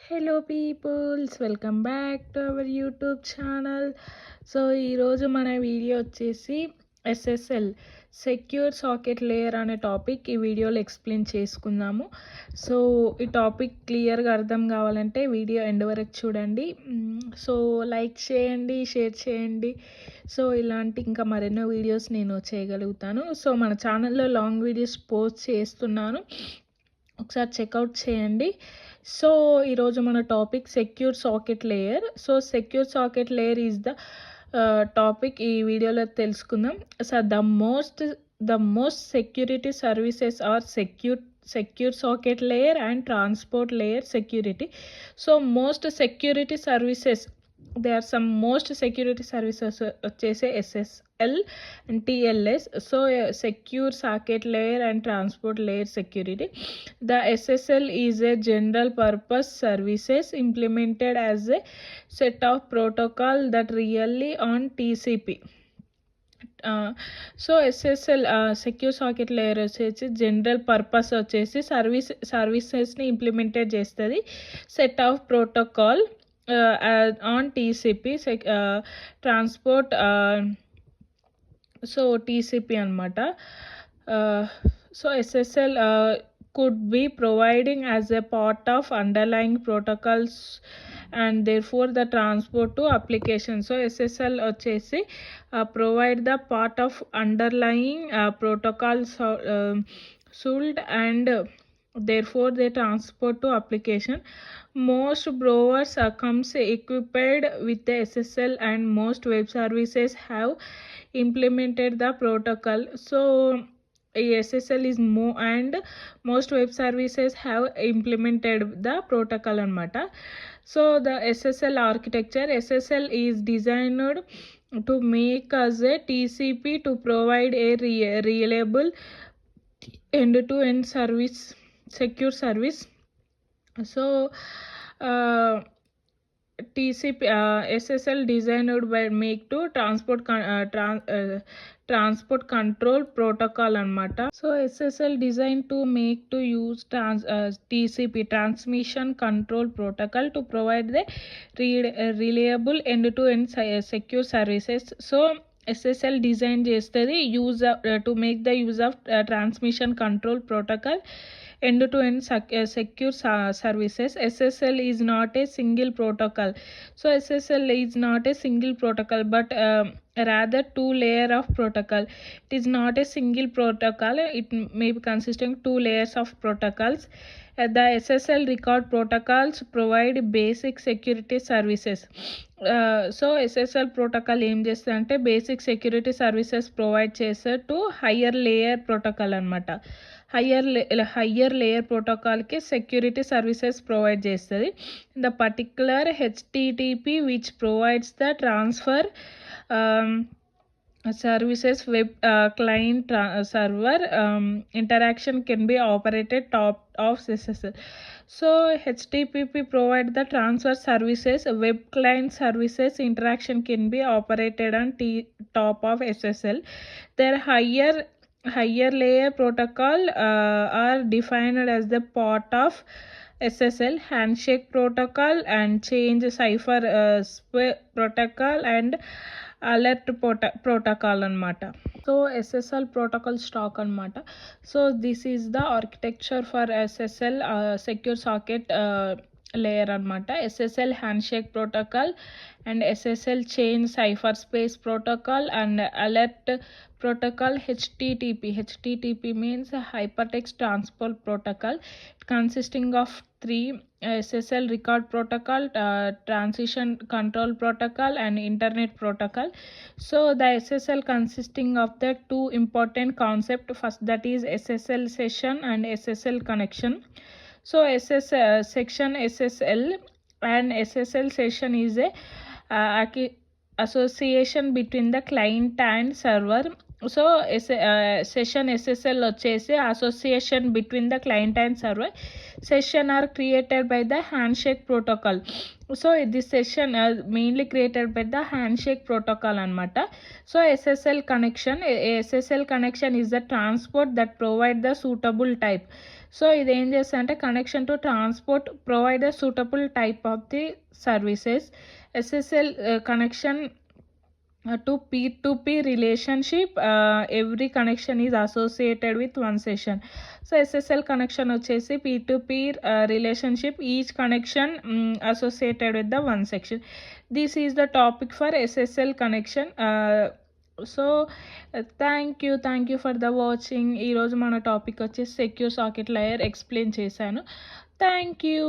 Hello peoples, welcome back to our YouTube channel. So ఈరోజు మన video వచ్చేసి SSL secure socket layer అనే topic ఈ వీడియోలో ఎక్స్ప్లెయిన్ చేసుకుందాము. సో ఈ టాపిక్ క్లియర్గా అర్థం కావాలంటే వీడియో ఎండ్ వరకు చూడండి. సో లైక్ చేయండి, షేర్ చేయండి. సో ఇలాంటి ఇంకా మరెన్నో వీడియోస్ నేను చేయగలుగుతాను. సో మన ఛానల్లో లాంగ్ వీడియోస్ పోస్ట్ చేస్తున్నాను, ఒకసారి చెక్అవుట్ చేయండి. సో ఈరోజు మన topic secure socket layer. So secure socket layer is the topic ఈ వీడియోలో తెలుసుకుందాం. So the most security services are secure socket layer and transport layer security. So most security services, they are some most security services వచ్చేసి SSL and TLS. So secure socket layer and transport layer security. The SSL is a general purpose services implemented as a set of protocol that rely on TCP. So SSL secure socket layer వచ్చేసి general purpose వచ్చేసి సర్వీసెస్ని implemented చేస్తుంది. Set of protocol on TCP transport, so TCP అనమాట. So SSL could be providing as a part of underlying protocols and therefore the transport to application. So SSL వచ్చేసి provide the part of underlying protocols sold and therefore they transport to application. Most browsers comes equipped with the SSL and most web services have implemented the protocol. So SSL is more and most web services have implemented the protocol anamata. So the SSL architecture, SSL is designed to make as a TCP to provide a reliable end-to-end service, secure service. So TCP SSL designed by make to transport control protocol anamata. So SSL designed to make to use TCP transmission control protocol to provide the reliable end-to-end secure services. So SSL design చేస్తుంది to make the use of transmission control protocol end-to-end secure services. SSL is not a single protocol. So SSL is not a single protocol but rather two layer of protocol. It is not a single protocol, it may be consisting two layers of protocols. The SSL record protocols provide basic security services. So SSL protocol ఏం చేస్తుంది అంటే basic security services provide చేస్తారు to higher layer protocol అనమాట. Higher layer ప్రోటోకాల్కి security services provide చేస్తుంది. The particular HTTP which provides the transfer services web client server interaction can be operated top of SSL. So HTTP provide the transfer services, web client services interaction can be operated on top of SSL. Their higher layer protocol are defined as the part of SSL, handshake protocol and change cipher protocol and alert protocol అనమాట. So SSL protocol stack అనమాట. So this is the architecture for SSL secure socket layer అనమాట. SSL handshake protocol and SSL change cipher spec protocol and alert protocol. HTTP means hypertext transport protocol, consisting of three: SSL record protocol, transition control protocol and internet protocol. So the SSL consisting of the two important concept, first that is SSL session and SSL connection. So section SSL and SSL session is a association between the client and server. So session SSL వచ్చేసి association between the client and server. Session are created by the handshake protocol. So this session mainly created by the handshake protocol అనమాట. So SSL connection is the transport that provide the suitable type. So ఇదేం చేస్తదంటే connection to transport provide a suitable type of the services. SSL connection to P2P relationship, every connection is associated with one session. So SSL connection వచ్చేసి P2P relationship, each connection associated with the one section. This is the topic for SSL connection. So thank you for the watching. ఈరోజు మన topic వచ్చేసి secure socket layer explain చేశాను. Thank you.